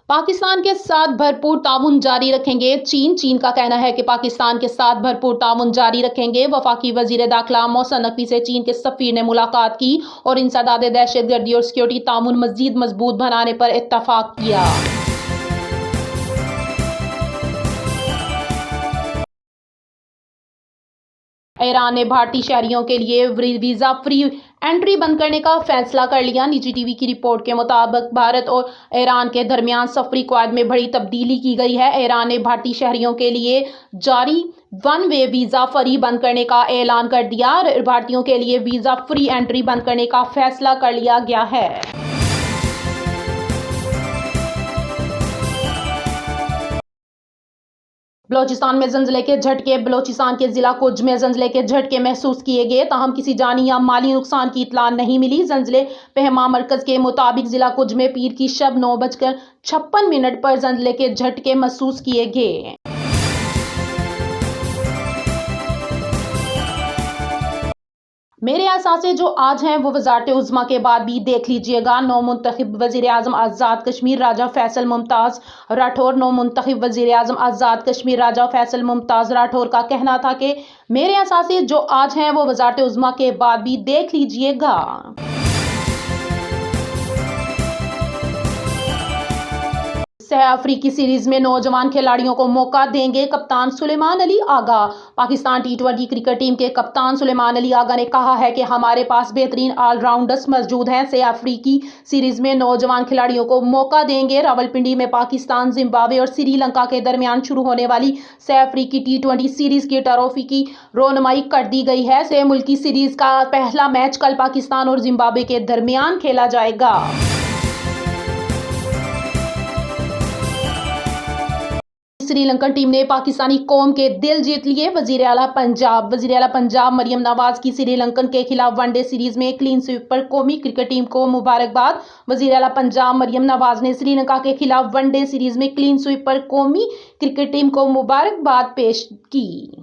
पाकिस्तान के साथ भरपूर ताउन जारी रखेंगे चीन का कहना है कि पाकिस्तान के साथ भरपूर ताउन जारी रखेंगे। वफाकी वजीर दाखिला मोहसिन नकवी से चीन के सफीर ने मुलाकात की और इंसदाद दहशतगर्दी और सिक्योरिटी ताउन मजीद मजबूत बनाने पर इत्तफाक किया। ईरान ने भारतीय शहरियों के लिए वीज़ा फ्री एंट्री बंद करने का फैसला कर लिया। निजी टीवी की रिपोर्ट के मुताबिक भारत और ईरान के दरमियान सफरी कवायद में बड़ी तब्दीली की गई है। ईरान ने भारतीय शहरियों के लिए जारी वन वे वीज़ा फ्री बंद करने का ऐलान कर दिया। भारतीयों के लिए वीज़ा फ्री एंट्री बंद करने का फैसला कर लिया गया है। बलोचिस्तान में ज़ल्ज़ले के झटके। बलोचिस्तान के जिला कुज में ज़ल्ज़ले के झटके महसूस किए गए, ताहम किसी जानी या माली नुकसान की इत्तला नहीं मिली। ज़ल्ज़ले पहमा मरकज़ के मुताबिक जिला कुज में पीर की शब 9:56 पर ज़ल्ज़ले के झटके महसूस किए गए। मेरे असासे जो आज हैं वो वज़ारत उज़्मा के बाद भी देख लीजिएगा। नौ मुंतखब वज़ीर आज़म आज़ाद कश्मीर राजा फैसल मुमताज़ राठौर। नौ मुंतखब वज़ीर आज़म आज़ाद कश्मीर राजा फैसल मुमताज़ राठौर का कहना था कि मेरे असासे जो आज हैं वो वज़ारत उज़्मा के बाद भी देख लीजिएगा। सह अफ्रीकी सीरीज में नौजवान खिलाड़ियों को मौका देंगे कप्तान सुलेमान अली आगा। पाकिस्तान टी20 क्रिकेट टीम के कप्तान सुलेमान अली आगा ने कहा है कि हमारे पास बेहतरीन ऑलराउंडर्स मौजूद हैं। सह अफ्रीकी सीरीज में नौजवान खिलाड़ियों को मौका देंगे। रावलपिंडी में पाकिस्तान, जिम्बाब्वे और श्रीलंका के दरमियान शुरू होने वाली सह अफ्रीकी टी20 सीरीज की ट्रॉफी की रोनमाई कर दी गई है। सह मुल्की सीरीज का पहला मैच कल पाकिस्तान और जिम्बाब्वे के दरमियान खेला जाएगा। श्रीलंकन टीम ने पाकिस्तानी कौम के दिल जीत लिए। वजीर आला पंजाब मरियम नवाज की श्रीलंकन के खिलाफ वनडे सीरीज में क्लीन स्वीप पर कौमी क्रिकेट टीम को मुबारकबाद। वजीर आला पंजाब मरियम नवाज ने श्रीलंका के खिलाफ वनडे सीरीज में क्लीन स्वीप पर कौमी क्रिकेट टीम को मुबारकबाद पेश की।